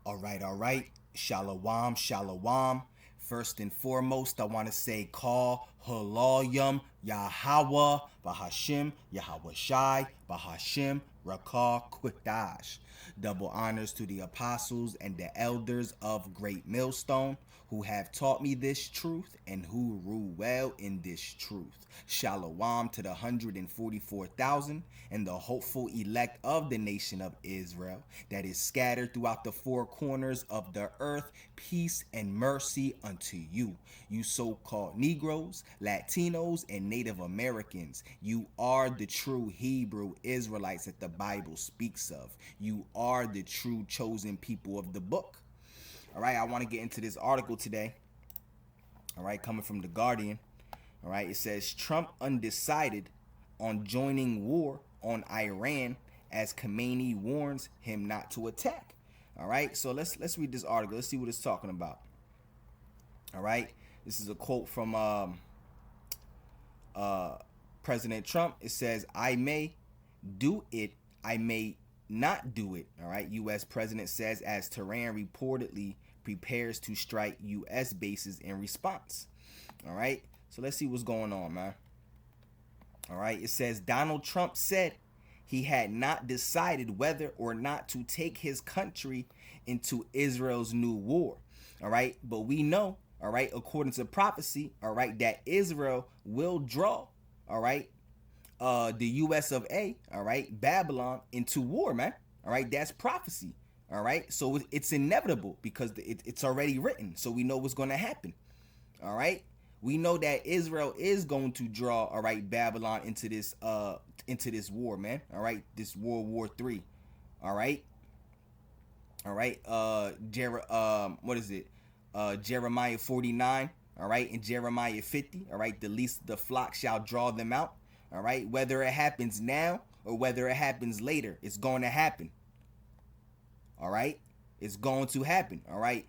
All right. Shalom, shalom. First and foremost, I want to say call Halalyum Yahweh Bahashim Yahweh Shai Bahashim Rakah Quitash. Double honors to the apostles and the elders of Great Millstone who have taught me this truth and who rule well in this truth. Shalom to the 144,000 and the hopeful elect of the nation of Israel that is scattered throughout the four corners of the earth. Peace and mercy unto you, you so-called Negroes, Latinos, and Native Americans. You are the true Hebrew Israelites that the Bible speaks of. You are the true chosen people of the book. All right, I want to get into this article today. All right, coming from The Guardian. All right, it says Trump undecided on joining war on Iran as Khamenei warns him not to attack. All right, so let's read this article. Let's see what it's talking about. All right, this is a quote from President Trump. It says, "I may do it, I may not do it." All right, U.S. President says as Tehran reportedly prepares to strike U.S. bases in response. All right, so let's see what's going on, man. All right, it says Donald Trump said he had not decided whether or not to take his country into Israel's new war. All right, but we know, all right, according to prophecy, all right, that Israel will draw, all right, the US of A, all right, Babylon into war, man. All right, that's prophecy. All right, so it's inevitable because it's already written. So we know what's going to happen. All right, we know that Israel is going to draw, all right, Babylon into this war, man. All right, this World War III. All right, all right. What is it? Jeremiah 49. All right, and Jeremiah 50. All right, the least of the flock shall draw them out. All right, whether it happens now or whether it happens later, it's going to happen. All right, it's going to happen. All right,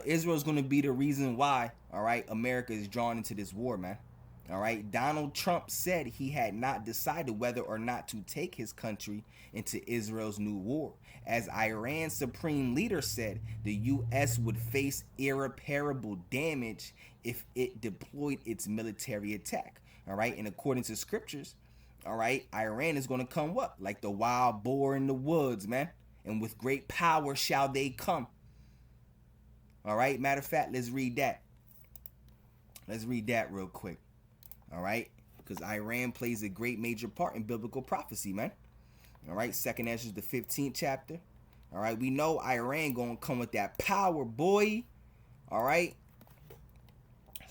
Israel is going to be the reason why. All right, America is drawn into this war, man. All right, Donald Trump said he had not decided whether or not to take his country into Israel's new war. As Iran's supreme leader said, the U.S. would face irreparable damage if it deployed its military attack. All right, and according to scriptures, all right, Iran is going to come what? Like the wild boar in the woods, man. And with great power shall they come. All right, matter of fact, let's read that. Let's read that real quick. All right, because Iran plays a great major part in biblical prophecy, man. All right, Second Ezra, the 15th chapter. All right, we know Iran gonna come with that power, boy. All right,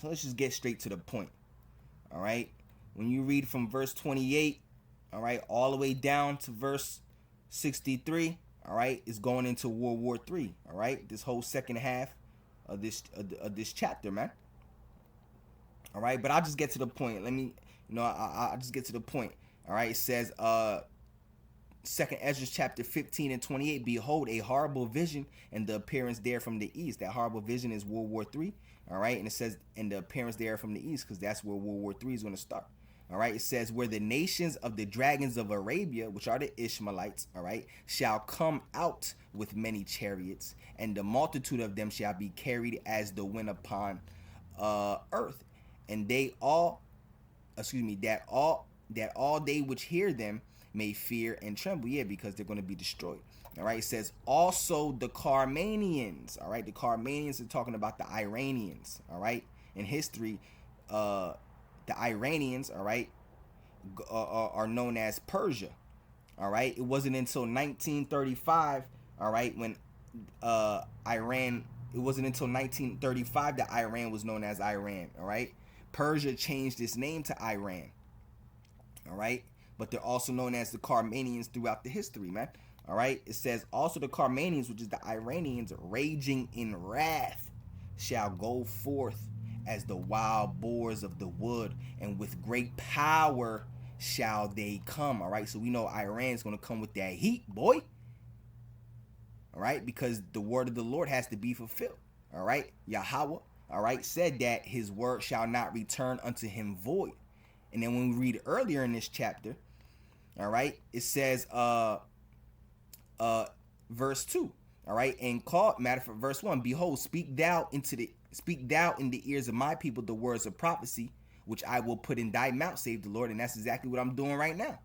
so let's just get straight to the point. All right, when you read from verse 28, all right, all the way down to verse 63, all right, it's going into World War III. All right, this whole second half of this chapter, man. All right, but I'll just get to the point. I'll just get to the point. All right, it says, Second Ezra chapter 15 and 28, behold, a horrible vision and the appearance there from the east. That horrible vision is World War III. All right, and it says, and the appearance there from the east, because that's where World War III is going to start. All right, it says, where the nations of the dragons of Arabia, which are the Ishmaelites, all right, shall come out with many chariots, and the multitude of them shall be carried as the wind upon earth. And they all, that all they which hear them may fear and tremble. Yeah, because they're going to be destroyed. All right, it says also the Carmanians. All right, the Carmanians are talking about the Iranians. All right, in history, the Iranians, all right, are known as Persia. All right, it wasn't until 1935, all right, when Iran. It wasn't until 1935 that Iran was known as Iran. All right, Persia changed its name to Iran. All right, but they're also known as the Carmanians throughout the history, man. All right, it says also the Carmanians, which is the Iranians, raging in wrath, shall go forth as the wild boars of the wood, and with great power shall they come. All right, so we know Iran is going to come with that heat, boy. All right, because the word of the Lord has to be fulfilled. All right, Yahweh, all right, said that his word shall not return unto him void. And then when we read earlier in this chapter, all right, it says verse 2. All right, and call, matter for verse 1, behold, speak thou in the ears of my people the words of prophecy, which I will put in thy mouth, save the Lord. And that's exactly what I'm doing right now.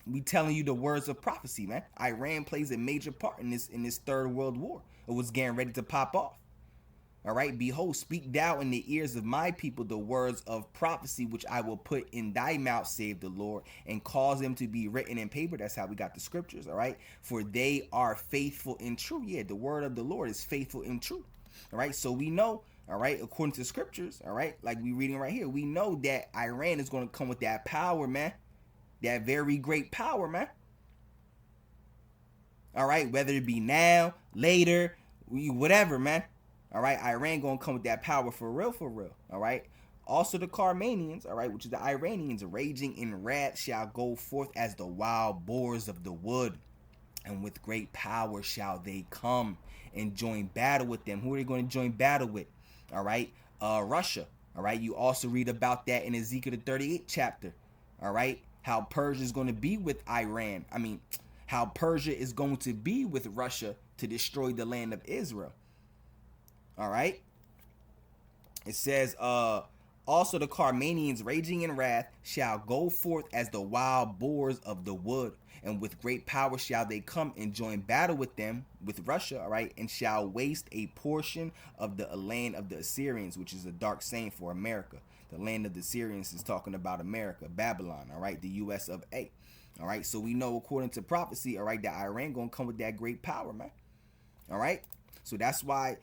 We telling you the words of prophecy, man. Iran plays a major part in this third world war. It was getting ready to pop off. All right, behold, speak thou in the ears of my people the words of prophecy, which I will put in thy mouth, save the Lord, and cause them to be written in paper. That's how we got the scriptures, all right? For they are faithful and true. Yeah, the word of the Lord is faithful and true. All right, so we know, all right, according to scriptures, all right, like we reading right here, we know that Iran is going to come with that power, man. That very great power, man. All right, whether it be now, later, whatever, man. All right, Iran gonna come with that power for real, for real. All right. Also the Carmanians, all right, which is the Iranians, raging in wrath, shall go forth as the wild boars of the wood, and with great power shall they come and join battle with them. Who are they going to join battle with? All right, Russia. All right, you also read about that in Ezekiel the 38th chapter. All right, how Persia is going to be with Iran. How Persia is going to be with Russia to destroy the land of Israel. All right. It says, also the Carmanians raging in wrath shall go forth as the wild boars of the wood, and with great power shall they come and join battle with them, with Russia, all right, and shall waste a portion of the land of the Assyrians, which is a dark saying for America. The land of the Assyrians is talking about America, Babylon, all right, the US of A. All right, so we know according to prophecy, all right, that Iran gonna come with that great power, man. All right, so that's why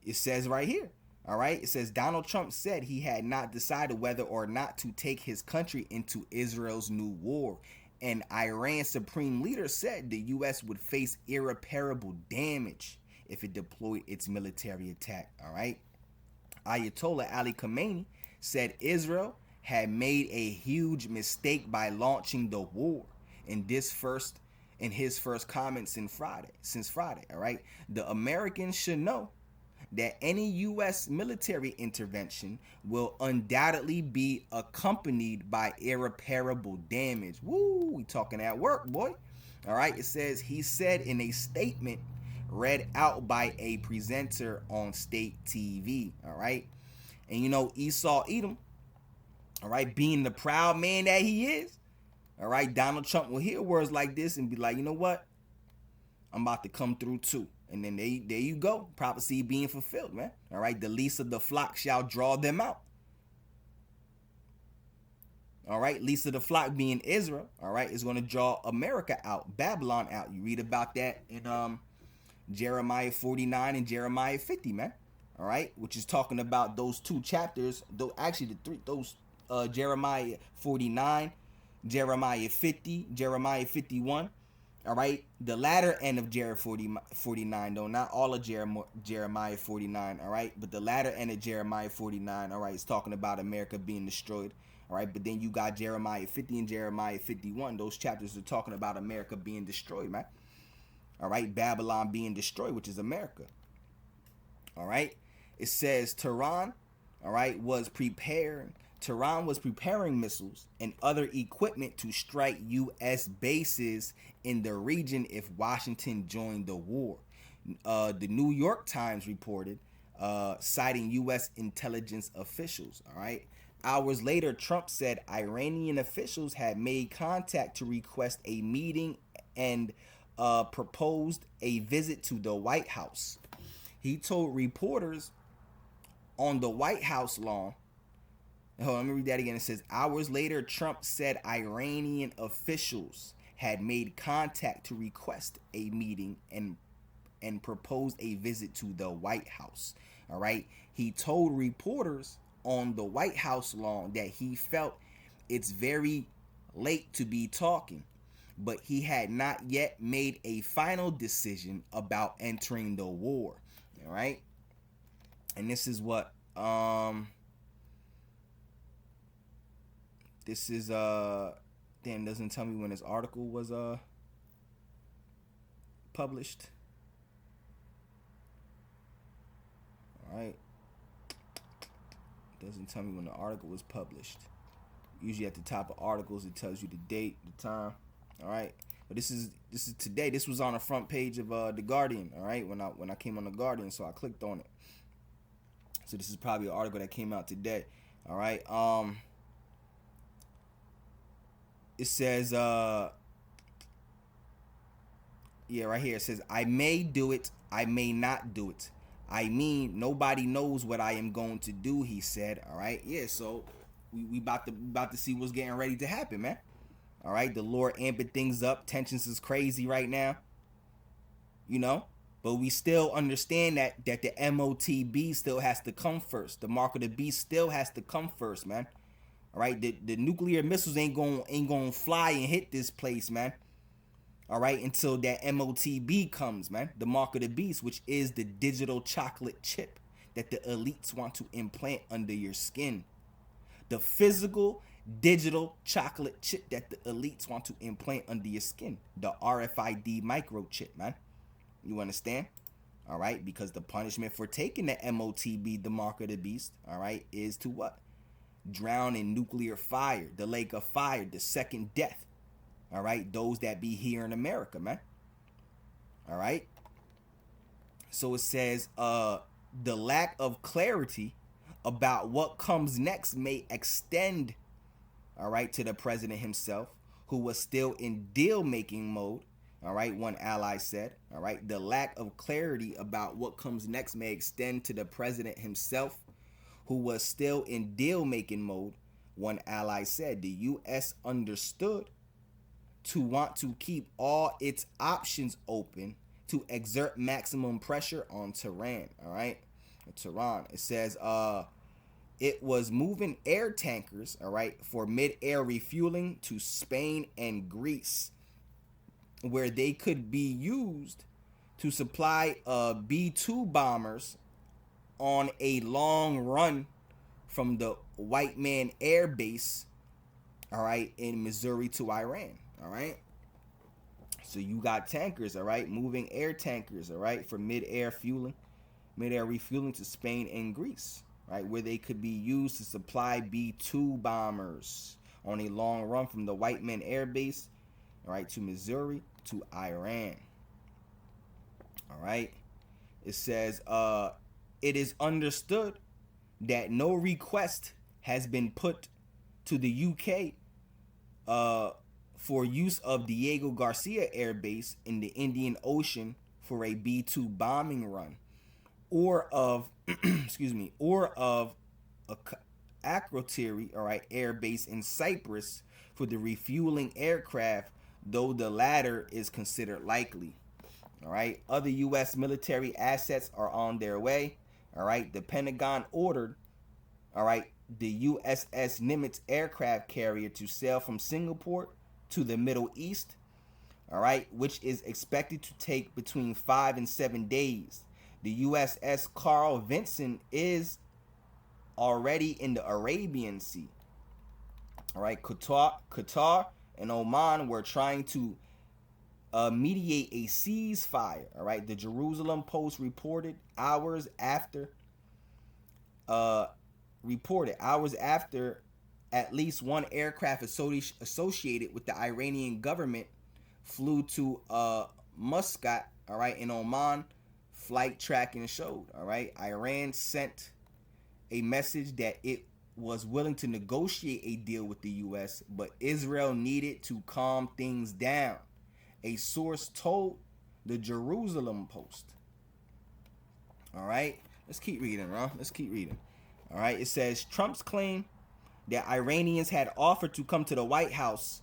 it says right here, all right, it says Donald Trump said he had not decided whether or not to take his country into Israel's new war. And Iran's supreme leader said the U.S. would face irreparable damage if it deployed its military attack, all right? Ayatollah Ali Khamenei said Israel had made a huge mistake by launching the war in his first comments since Friday, all right? The Americans should know that any U.S. military intervention will undoubtedly be accompanied by irreparable damage. Woo, we talking at work, boy. All right, it says he said in a statement read out by a presenter on state TV. All right, and you know Esau Edom, all right, being the proud man that he is, all right, Donald Trump will hear words like this and be like, you know what? I'm about to come through too. And then there you go. Prophecy being fulfilled, man. All right. The least of the flock shall draw them out. All right. Least of the flock being Israel. All right. Is going to draw America out, Babylon out. You read about that in Jeremiah 49 and Jeremiah 50, man. All right. Which is talking about those two chapters. Though actually the three, those Jeremiah 49, Jeremiah 50, Jeremiah 51. All right, the latter end of Jeremiah 49, though, not all of Jeremiah 49, all right, but the latter end of Jeremiah 49, all right, is talking about America being destroyed, all right, but then you got Jeremiah 50 and Jeremiah 51. Those chapters are talking about America being destroyed, man. All right, Babylon being destroyed, which is America. All right, it says Tehran, all right, was preparing missiles and other equipment to strike U.S. bases in the region if Washington joined the war. The New York Times reported, citing U.S. intelligence officials. All right. Hours later, Trump said Iranian officials had made contact to request a meeting and proposed a visit to the White House. He told reporters on the White House lawn. Hold on, let me read that again. It says, hours later, Trump said Iranian officials had made contact to request a meeting and proposed a visit to the White House. All right. He told reporters on the White House lawn that he felt it's very late to be talking, but he had not yet made a final decision about entering the war. All right. And this is what, this is damn, doesn't tell me when this article was published. All right. Doesn't tell me when the article was published. Usually at the top of articles it tells you the date, the time. All right. But this is today. This was on the front page of the Guardian. All right, when I came on the Guardian, so I clicked on it. So this is probably an article that came out today. All right. It says yeah, right here it says, I may do it, I may not do it. I mean, nobody knows what I am going to do, he said. All right. Yeah, so we about to see what's getting ready to happen, man. All right, the Lord amping things up. Tensions is crazy right now. You know, but we still understand that the MOTB still has to come first. The mark of the beast still has to come first, man. All right, the nuclear missiles ain't gonna fly and hit this place, man. All right, until that MOTB comes, man. The mark of the beast, which is the digital chocolate chip that the elites want to implant under your skin. The physical digital chocolate chip that the elites want to implant under your skin. The RFID microchip, man. You understand? All right, because the punishment for taking the MOTB, the mark of the beast, all right, is to what? Drown in nuclear fire, the lake of fire, the second death. All right, those that be here in America, man. All right. So it says the lack of clarity about what comes next may extend, all right, to the president himself, who was still in deal-making mode. All right, one ally said. All right, the lack of clarity about what comes next may extend to the president himself, who was still in deal-making mode. One ally said the U.S. understood to want to keep all its options open to exert maximum pressure on Tehran. All right, Tehran. It says it was moving air tankers, all right, for mid-air refueling to Spain and Greece, where they could be used to supply B-2 bombers on a long run from the White Man Air Base, all right, in Missouri to Iran. All right, so you got tankers, all right, moving air tankers, all right, for mid-air refueling to Spain and Greece, right, where they could be used to supply B-2 bombers on a long run from the White Man Air Base, all right, to Missouri to Iran. All right, it says it is understood that no request has been put to the UK for use of Diego Garcia Air Base in the Indian Ocean for a B-2 bombing run, or of or of Akrotiri, all right, Air Base in Cyprus for the refueling aircraft, though the latter is considered likely. All right, other U.S. military assets are on their way. All right, the Pentagon ordered, all right, the USS Nimitz aircraft carrier to sail from Singapore to the Middle East, all right, which is expected to take between 5 and 7 days. The USS Carl Vinson is already in the Arabian Sea. All right, Qatar and Oman were trying to mediate a ceasefire. All right, the Jerusalem Post reported hours after at least one aircraft associated with the Iranian government flew to Muscat, all right, in Oman. Flight tracking showed, all right, Iran sent a message that it was willing to negotiate a deal with the U.S., but Israel needed to calm things down, a source told the Jerusalem Post. All right, let's keep reading, bro. Let's keep reading. All right, it says Trump's claim that Iranians had offered to come to the White House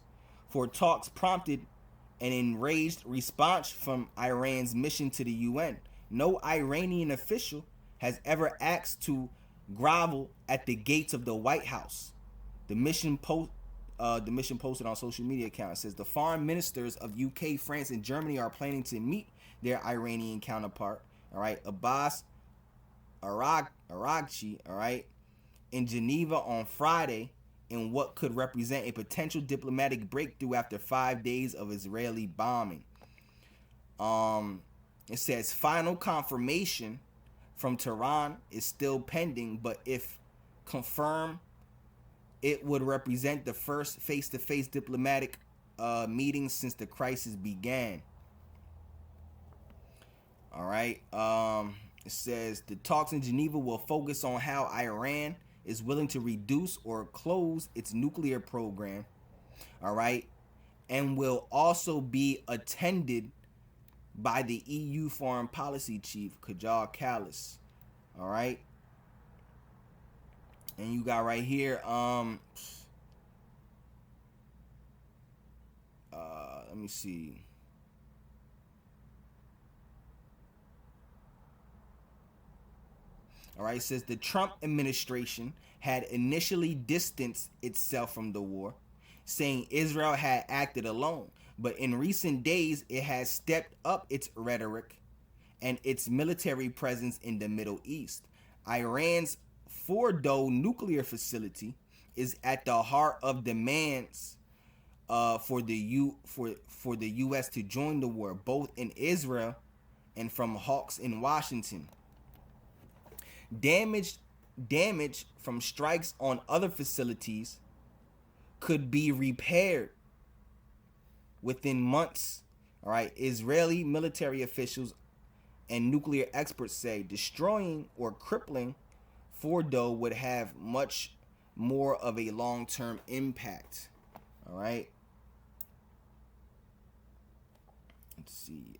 for talks prompted an enraged response from Iran's mission to the UN. No Iranian official has ever asked to grovel at the gates of the White House. The mission posted on social media account. It says the foreign ministers of UK, France, and Germany are planning to meet their Iranian counterpart, all right, Abbas Araghchi, all right, in Geneva on Friday in what could represent a potential diplomatic breakthrough after 5 days of Israeli bombing. It says final confirmation from Tehran is still pending, but if confirmed, it would represent the first face-to-face diplomatic meetings since the crisis began. All right. It says the talks in Geneva will focus on how Iran is willing to reduce or close its nuclear program. All right. And will also be attended by the EU foreign policy chief, Kajal Kallis. All right. And you got right here, let me see. All right, it says the Trump administration had initially distanced itself from the war, saying Israel had acted alone. But in recent days, it has stepped up its rhetoric and its military presence in the Middle East. Iran's Fordow nuclear facility is at the heart of demands for the U.S. to join the war, both in Israel and from hawks in Washington. Damage from strikes on other facilities could be repaired within months. All right, Israeli military officials and nuclear experts say destroying or crippling Fordow would have much more of a long-term impact. All right. Let's see.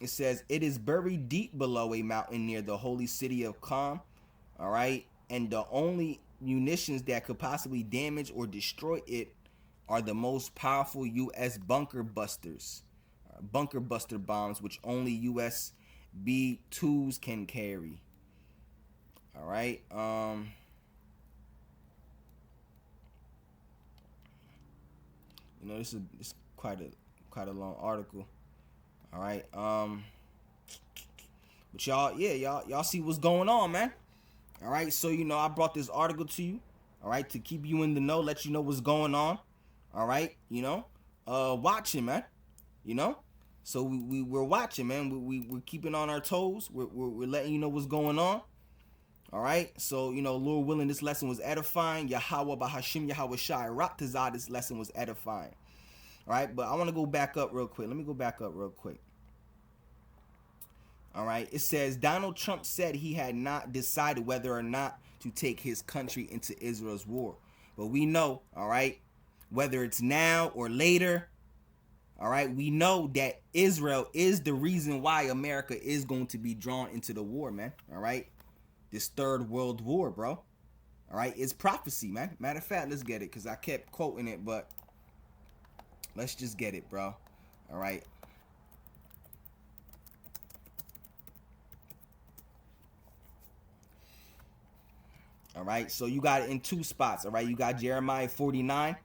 It says it is buried deep below a mountain near the holy city of Qom. All right. And the only munitions that could possibly damage or destroy it are the most powerful U.S. bunker buster bombs, which only U.S. B-2s can carry. All right. This is quite a long article. All right. But y'all see what's going on, man. All right. So I brought this article to you. All right, to keep you in the know, let you know what's going on. All right. Watching, man. So we're watching, man. We're keeping on our toes. We're letting you know what's going on. All right. So Lord willing, this lesson was edifying. Yahweh Bahashim Yahweh Shai Raktazah. This lesson was edifying. All right, but I want to go back up real quick. Let me go back up real quick. All right, it says Donald Trump said he had not decided whether or not to take his country into Israel's war. But we know, all right, whether it's now or later, all right, we know that Israel is the reason why America is going to be drawn into the war, man. All right, this third world war, bro. All right, it's prophecy, man. Matter of fact, let's get it because I kept quoting it, but let's just get it, bro. All right. All right. So you got it in two spots. All right. You got Jeremiah 49.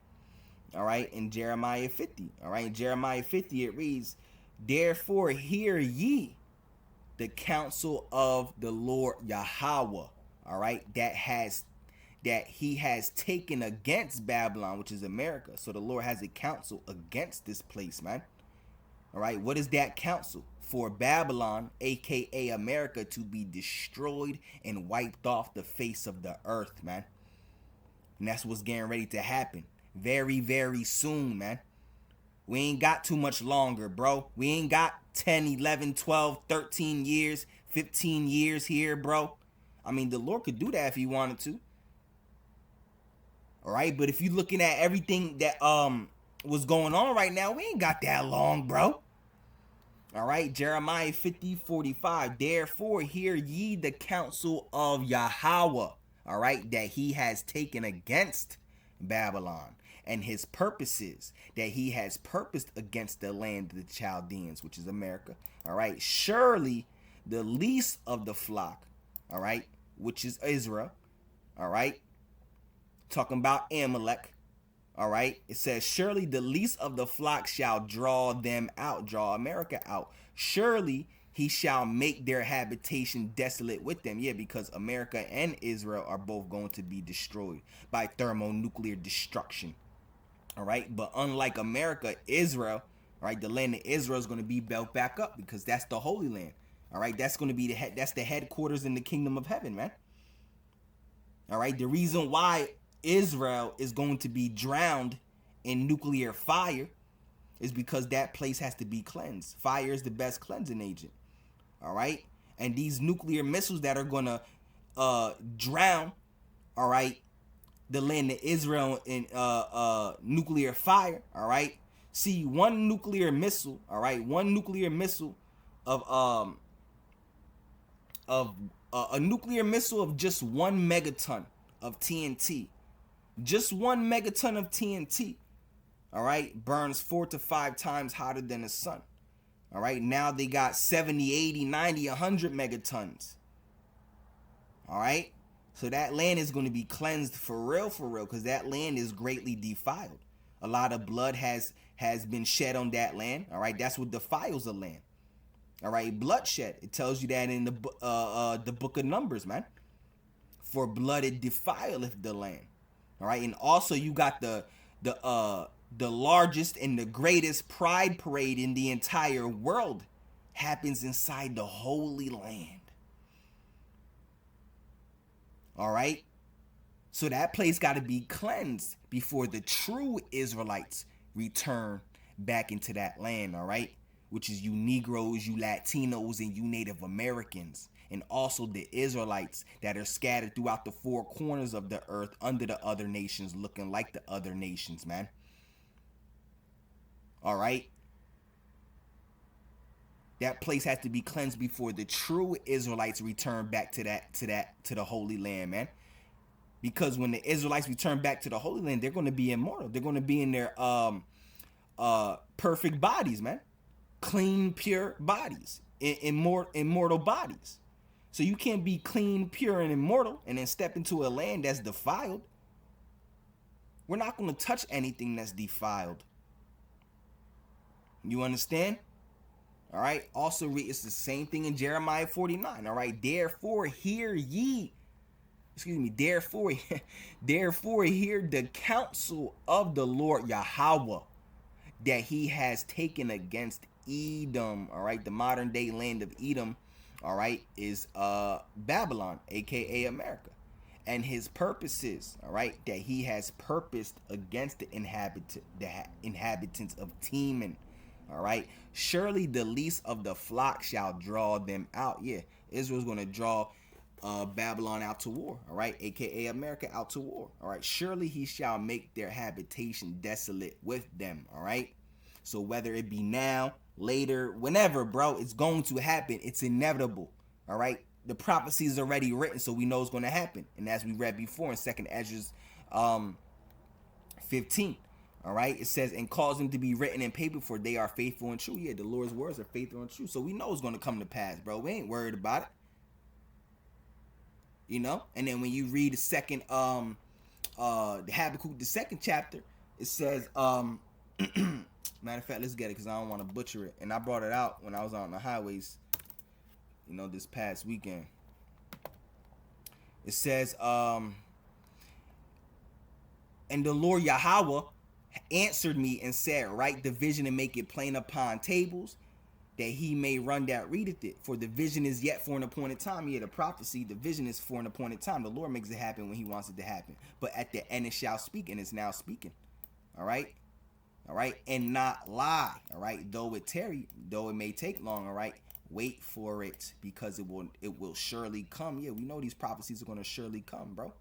All right. And Jeremiah 50. All right. In Jeremiah 50, it reads, therefore hear ye the counsel of the Lord Yahweh. All right. That he has taken against Babylon, which is America. So the Lord has a counsel against this place, man. All right. What is that counsel? For Babylon, aka America, to be destroyed and wiped off the face of the earth, man. And that's what's getting ready to happen very, very soon, man. We ain't got too much longer, bro. We ain't got 10, 11, 12, 13 years, 15 years here, bro. I mean, the Lord could do that if he wanted to. All right, but if you're looking at everything that was going on right now, we ain't got that long, bro. All right, Jeremiah 50:45. Therefore, hear ye the counsel of Yahweh. All right, that he has taken against Babylon, and his purposes that he has purposed against the land of the Chaldeans, which is America. All right, surely the least of the flock, all right, which is Israel. All right, talking about Amalek. All right, it says, surely the least of the flock shall draw them out, draw America out. Surely he shall make their habitation desolate with them. Yeah, because America and Israel are both going to be destroyed by thermonuclear destruction. All right, but unlike America, Israel, all right, the land of Israel is going to be built back up because that's the Holy Land. All right, that's going to be that's the headquarters in the kingdom of heaven, man. All right, the reason why Israel is going to be drowned in nuclear fire is because that place has to be cleansed. Fire is the best cleansing agent. All right? And these nuclear missiles that are going to drown, all right, the land of Israel in nuclear fire, all right? See, one nuclear missile, all right, one nuclear missile of a nuclear missile of just 1 megaton of TNT, just 1 megaton of TNT, all right, burns 4 to 5 times hotter than the sun. All right, now they got 70, 80, 90, 100 megatons. All right, so that land is going to be cleansed for real, because that land is greatly defiled. A lot of blood has been shed on that land. All right, that's what defiles a land. All right, bloodshed. It tells you that in the book of Numbers, man. For blood it defileth the land. All right, and also you got the largest and the greatest pride parade in the entire world happens inside the Holy Land. All right, so that place got to be cleansed before the true Israelites return back into that land. All right, which is you Negroes, you Latinos, and you Native Americans, and also the Israelites that are scattered throughout the 4 corners of the earth under the other nations, looking like the other nations, man. All right, that place has to be cleansed before the true Israelites return back to the Holy Land, man. Because when the Israelites return back to the Holy Land, they're going to be immortal. They're going to be in their perfect bodies, man. Clean, pure bodies, immortal bodies. So you can't be clean, pure, and immortal and then step into a land that's defiled. We're not going to touch anything that's defiled. You understand? All right. Also, it's the same thing in Jeremiah 49. All right. Therefore, hear ye. Therefore hear the counsel of the Lord Yahweh that he has taken against Edom. All right. The modern day land of Edom, all right, is Babylon, aka America. And his purposes, all right, that he has purposed against the inhabitants of Teman. All right. Surely the least of the flock shall draw them out. Yeah, Israel's going to draw Babylon out to war. All right, aka America out to war. All right. Surely he shall make their habitation desolate with them. All right. So whether it be now, later, whenever, bro, it's going to happen. It's inevitable. All right. The prophecy is already written, so we know it's going to happen. And as we read before in 2nd Ezra 15. All right, it says, and cause them to be written in paper, for they are faithful and true. Yeah, the Lord's words are faithful and true. So we know it's going to come to pass, bro. We ain't worried about it. You know? And then when you read the second, the Habakkuk, the 2nd chapter, it says, matter of fact, let's get it because I don't want to butcher it. And I brought it out when I was on the highways, you know, this past weekend. It says, and the Lord Yahweh answered me and said, write the vision and make it plain upon tables, that he may run that readeth it. For the vision is yet for an appointed time. Yeah, the prophecy, the vision is for an appointed time. The Lord makes it happen when he wants it to happen. But at the end it shall speak, and it's now speaking. All right? All right? And not lie. All right? Though it tarry, though it may take long, all right? Wait for it, because it will surely come. Yeah, we know these prophecies are going to surely come, bro.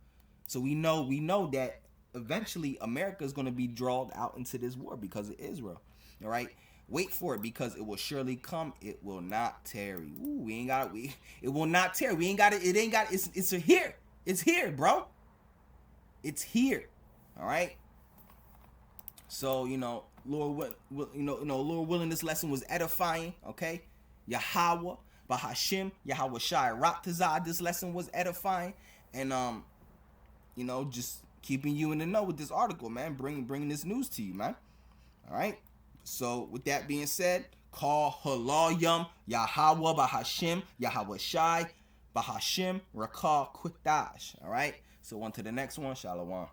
So we know that eventually America is going to be drawn out into this war because of Israel. All right, wait for it, because it will surely come. It will not tarry. Ooh, it will not tarry. We ain't got it. It ain't got. It's here. It's here, bro. It's here. All right. So Lord willing, this lesson was edifying. Okay, Yahweh, Bahashim, Yahweh Shai Raktazah. This lesson was edifying, and just keeping you in the know with this article, man. Bringing this news to you, man. All right. So with that being said, call Halayim Yahweh Bahashim Yahweh Shai Bahashim Rakah Quitash. All right. So on to the next one. Shalom.